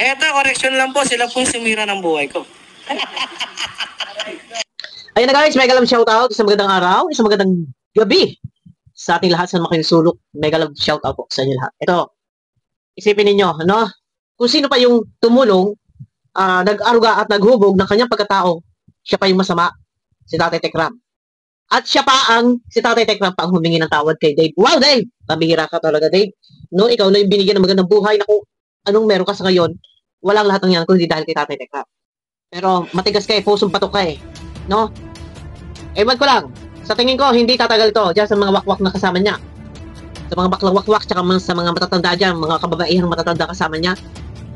Eto, correction lang po. Sila po sumira ng buhay ko. Ayun na guys, mega love shoutout. Isang magandang araw, isang magandang gabi sa ating lahat sa mga kinusulok. Mega love shoutout po sa inyo lahat. Ito, isipin ninyo, no? Kung sino pa yung tumulong, nag-aruga at naghubog ng kanyang pagkatao, siya pa yung masama, si Tatay Tekram. At siya pa si Tatay Tekram pa ang humingi ng tawad kay Dave. Wow, Dave! Pabihira ka talaga, Dave. No, ikaw na yung binigyan ng magandang buhay na kung anong meron ka sa ngayon, walang lahat ng yan kung hindi dahil kay Tatay Tekram. Pero matigas ka pusong patok ka no? Ewan ko lang, sa tingin ko, hindi tatagal to dyan sa mga wakwak na kasama niya. Sa mga baklang wakwak, tsaka sa mga matatanda dyan, mga kababaihang matatanda kasama niya.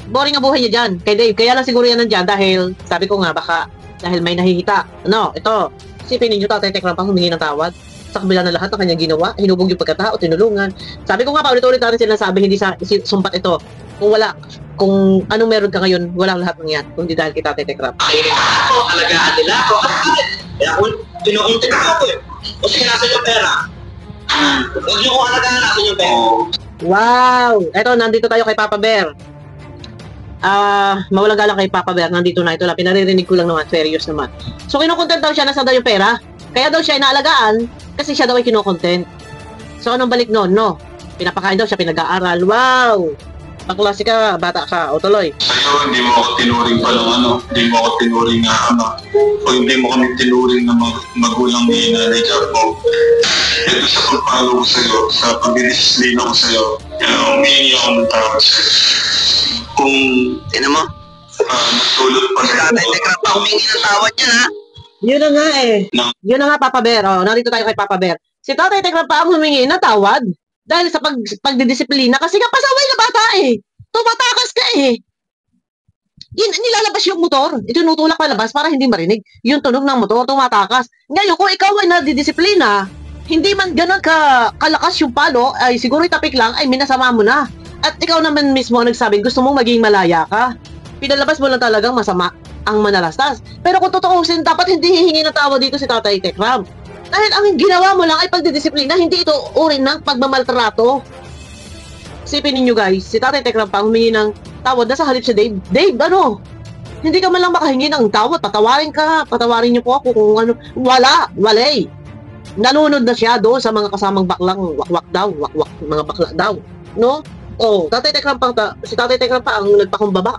Boring ang buhay niya dyan, kay Dave. Kaya lang siguro yan nandyan dahil, sabi ko nga, baka dahil may nahihita. Ano, ito, isipin ninyo, Tatay Tekram pa humingi ng tawad. Sa kabila ng lahat ng kanyang ginawa, hinubog yung pagkatao, tinulungan. Sabi ko nga, paulit-ulit natin sinasabi, hindi sa sumpat ito. Kung anong meron ka ngayon, walang lahat ng yan, kung hindi dahil kay Tatay Tekram. Alagaan nila ako. Kaya kung tinuuntik ako o sige, natin yung pera. Huwag niyo kung alagaan natin yung pera. Wow! Eto, nandito tayo kay Papa Bear. Mawalang galang kay Papa Bear, nandito na ito lang. Pinaririnig ko lang naman, serious naman. So, kinukontent daw siya, nasa daw yung pera. Kaya daw siya inaalagaan, kasi siya daw ay kinukontent. So, anong balik nun, no? Pinapakain daw siya, pinag-aaral. Wow! Paklase ka, bata ka, o tuloy. Sa'yo, hindi mo ako tinuring pa ng hindi mo ako tinuring na o hindi mo kami tinuring na magulang ni Nanay Japo. Ito sa pagpalo ko sa'yo, sa pag-disiplina ko sa'yo, humingi ako ng tawad sa'yo. Kung, mo? nagtulot pa Si Tatay Tekram pa humingi ng tawad niya, ha? Yun na nga Yun na nga, Papa Bear. Oh, nandito tayo kay Papa Bear. Si Tatay Tekram pa ang humingi ng tawad. Dahil sa pagdidisiplina, kasi nga pasaway na bata tumatakas ka nilalabas yung motor, itinutulak palabas para hindi marinig yung tunog ng motor, tumatakas. Ngayon, kung ikaw ay nadidisiplina, hindi man ganun kalakas yung palo, ay siguro itapik lang, ay minasama mo na. At ikaw naman mismo nagsabi, gusto mong maging malaya ka. Pinalabas mo lang talagang masama ang manalastas. Pero kung tutuusin, dapat hindi hihingi ng tawad dito si Tatay Tekram. Dahil ang ginawa mo lang ay pagdidisiplina, hindi ito uri ng pagmamaltrato. Isipin ninyo guys, si Tatay Tekram pa humingi ng tawad na sa halip si Dave. Dave, hindi ka man lang makahingi ng tawad, patawarin niyo po ako kung ano. Walay. Nalunod na siya doon sa mga kasamang baklang wakwak daw, mga bakla daw. No? Oh, si Tatay Tekram pa ang nagpakumbaba.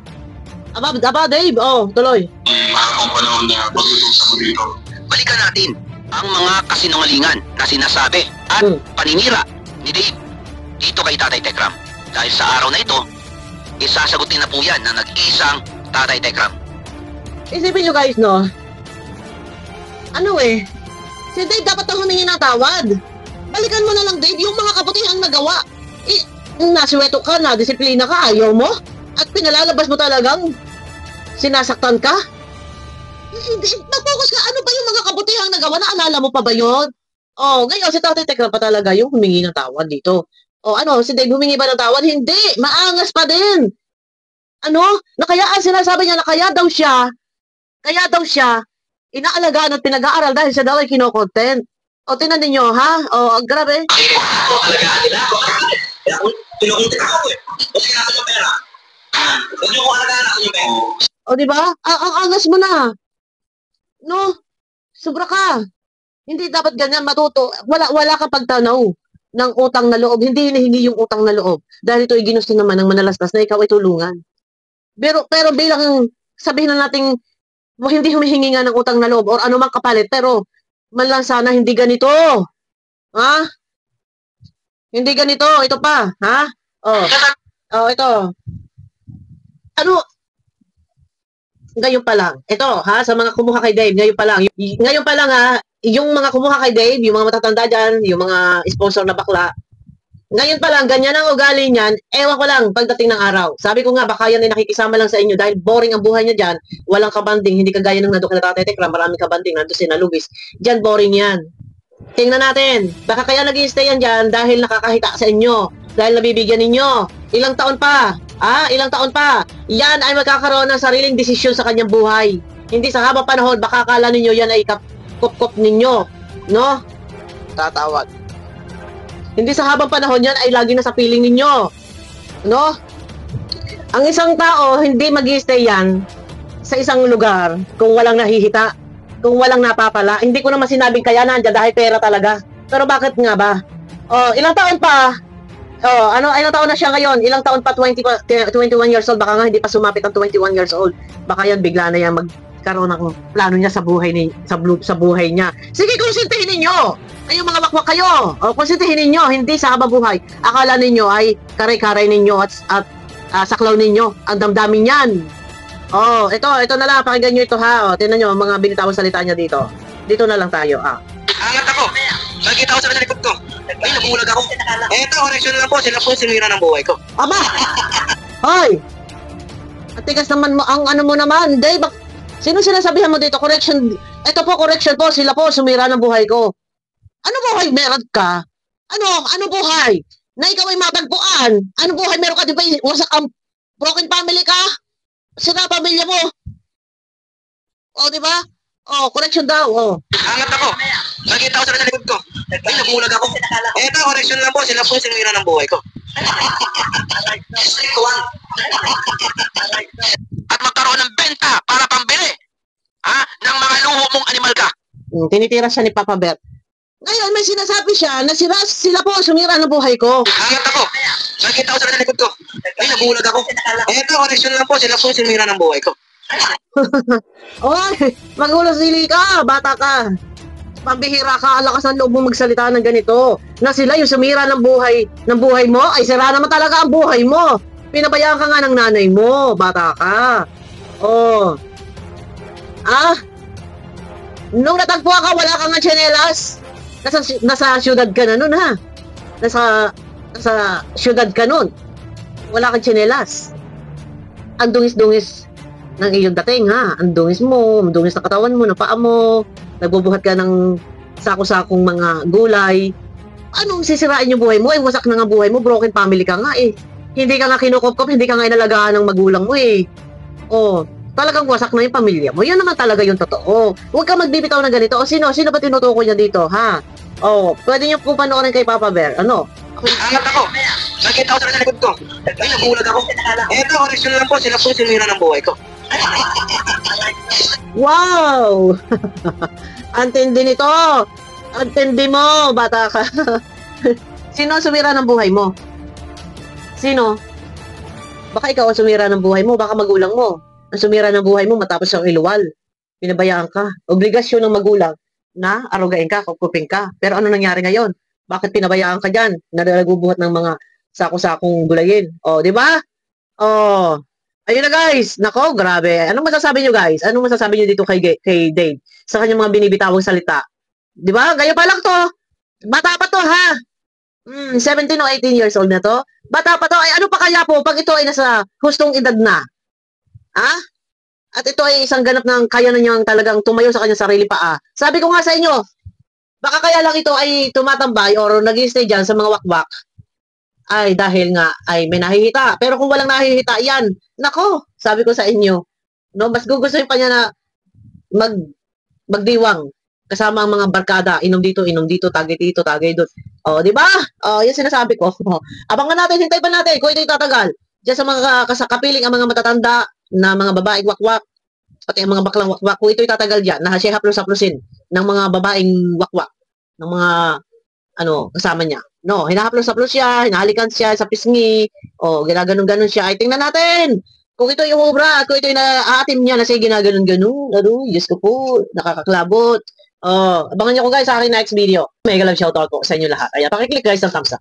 Aba Dave, tuloy. Mahabang panahon na pag-uusap mo dito. Balikan natin ang mga kasinungalingan na sinasabi at paninira ni Dave dito kay Tatay Tekram. Dahil sa araw na ito, isasagutin na po yan na nag-iisang Tatay Tekram. Isipin nyo guys, no? Si Dave dapat ang humingi ng tawad. Balikan mo na lang, Dave, yung mga kabutihang nagawa. Nasiweto ka na, disiplina ka, ayaw mo? At pinalalabas mo talagang sinasaktan ka? Mag-focus ka, ano ba yung mga kabutihang nagawa? Naalala mo pa ba yun? Ngayon, si Tatay Tekram pa talaga yung humingi ng tawad dito. Si Dave humingi ba ng tawad? Hindi, maangas pa din. Sinasabi niya na kaya daw siya, inaalagaan at pinag-aaral dahil siya daw ay kinokontent. Tingnan ninyo, ha? Grabe. Alagaan nila ako. Kaya kung tinuuntik ako o sige, natin yung pera. Huwag niyo kung alagaan natin yung pera. Diba? Ang angas mo na. No? Sobra ka. Hindi dapat ganyan matuto. Wala kang pagtanaw ng utang na loob. Hindi hinihingi yung utang na loob. Dahil ito ay ginusto naman ng manalastas na ikaw ay tulungan. Pero bilang sabihin na nating hindi humihingi nga ng utang na loob or anumang kapalit, pero man lang sana hindi ganito. Ha? Hindi ganito. Ito pa. Ha? Ito. Ngayon pa lang. Ito, ha? Sa mga kumuha kay Dave, ngayon pa lang. Ngayon pa lang, ha? Yung mga kumuha kay Dave, yung mga matatanda dyan, yung mga sponsor na bakla, ngayon pa lang, ganyan ang ugali niyan, ewan ko lang, pagdating ng araw. Sabi ko nga, baka yan ay nakikisama lang sa inyo dahil boring ang buhay niya dyan, walang kabanding, hindi kagaya ng nandun ka na Tatay Tekram, maraming kabanding, nandun si Nalubis. Dyan, boring yan. Tingnan natin, baka kaya nag-i-stay yan dyan dahil nakakahita sa inyo, dahil nabibigyan ninyo. Ilang taon pa, yan ay magkakaroon ng sariling desisyon sa kanyang buhay. Hindi sa habang panahon, baka akala ninyo yan ay kup-kup ninyo, no? Tatawag. Hindi sa habang panahon yan ay lagi na sa piling ninyo, no? Ang isang tao, hindi mag-i-stay yan sa isang lugar kung walang nahihita, kung walang napapala. Hindi ko naman sinabing kaya nandiyan dahil pera talaga. Pero bakit nga ba? Oh, ilang taon pa? Oh, ilang taon na siya ngayon? Ilang taon pa? 21 years old. Baka nga hindi pa sumapit ang 21 years old. Baka yan bigla na yan magkaroon ng plano niya sa buhay sa buhay niya. Sige, konsintihin ninyo. Kayong mga wakwak kayo. O, konsintihin ninyo, hindi sa habang buhay. Akala ninyo ay karay-karay ninyo at saklaw ninyo ang damdamin niyan. Oh, ito na lang, pakinggan nyo ito ha. Oh, tingnan nyo, mga binitawang salita niya dito. Dito na lang tayo, Angat ako. Nakikita ko sa likod ko. Ay, nabulag ako. Eto, correction lang po. Sila po sinira ng buhay ko. Aba! Hoy! Atigas naman mo, ang ano mo naman. Dave, sino sinasabihan mo dito? Correction. Ito po, correction po. Sila po, sumira ng buhay ko. Ano buhay meron ka? Ano buhay? Na ikaw ay matagpuan. Ano buhay meron ka? Di ba wasak ang broken family ka? Sila pamilya mo. O, di ba? O, correction daw. O. Angat ako. Nakikita ko sa likod ko. Ay, nabulag ako. Eto, correction lang po. Sila po sinira ng buhay ko. At magkaroon ng benta para pambili ng mga luho mong animal ka. Tinitira siya ni Papa Bert. Ngayon, may sinasabi siya na sila po sumira ng buhay ko. Angat ako. Nakikita ko sa likod ko. Ay, nabulag ako. Eto, correction lang po. Sila po sinira ng buhay ko. Oy, magulo sili ka, bata ka. Pambihira ka, alakas ng loob mo magsalita ng ganito. Na sila yung sumira ng buhay mo, ay sira naman talaga ang buhay mo. Pinabayaan ka nga ng nanay mo, bata ka. Oh. Nung natagpuan ka, wala kang tsinelas. Nasa syudad ka na nun, ha? Nasa syudad ka nun. Wala kang tsinelas. Ang dungis-dungis ng iyong dating, ha? Ang dungis mo, ang dungis ng katawan mo, ng paa mo, nagbubuhat ka ng sako-sakong mga gulay. Anong sisirain yung buhay mo? Wasak na nga buhay mo, broken family ka nga eh. Hindi ka nga kinukop-kop, hindi ka nga inalagaan ng magulang mo eh. Oh, talagang wasak na yung pamilya mo. Yan naman talaga yung totoo. Huwag ka magbibitaw na ganito. O sino ba tinutukoy niya dito, ha? Oh, pwede niyo po panoorin kay Papa Bear. Ano? Angat ako. Nakikita ko sa likod ko. Ay, nabulag ako. Eto, correction lang po. Sila po sinira ng buhay ko. Wow! Antindi nito! Antindi mo, bata ka. Sino ang sumira ng buhay mo? Sino? Baka ikaw ang sumira ng buhay mo, baka magulang mo. Ang sumira ng buhay mo matapos ang iluwal. Pinabayaan ka. Obligasyon ng magulang na arugain ka, kukupin ka. Pero ano nangyari ngayon? Bakit pinabayaan ka dyan? Nagbubuhat ng mga sako-sakong gulayin. O, di ba? O, ayun na guys. Nako, grabe. Anong masasabi nyo guys? Anong masasabi nyo dito kay Dave? Sa kanyang mga binibitawang salita. Di ba? Gaya pa lang to. Bata pa to ha. 17 o 18 years old na to. Bata pa to. Ay ano pa kaya po pag ito ay nasa hustong edad na? Ha? At ito ay isang ganap ng kaya na niyang talagang tumayo sa kanyang sarili paa. Sabi ko nga sa inyo, baka kaya lang ito ay tumatambay or nag-i-stay dyan sa mga wakwak. Ay dahil nga ay may nahihita. Pero kung walang nahihita yan, nako, sabi ko sa inyo, no, mas gugustuhin pa niya na magdiwang kasama ang mga barkada, inom dito, tagay dito, tagay doon. O, di ba? O, yan sinasabi ko. Abangan natin, hintay pa natin kung ito'y tatagal. Diyan sa mga kapiling ang mga matatanda na mga babaeng wakwak, pati ang mga baklang wakwak, kung ito'y tatagal diyan, na siya haplos-haplosin ng mga babaeng wakwak, ng mga kasama niya. No, hinahaplos-haplos siya, hinahalikan siya sa pisngi, o ginaganon-ganon siya. Ay, tingnan natin kung ito'y umubra, kung ito'y naaatim niya na siya ginaganon-ganon. Diyos ko po, nakakaklabot. Abangan niyo ko guys sa aking next video. Mega love shoutout po sa inyo lahat. Ayan, pakiclick guys ng thumbs up.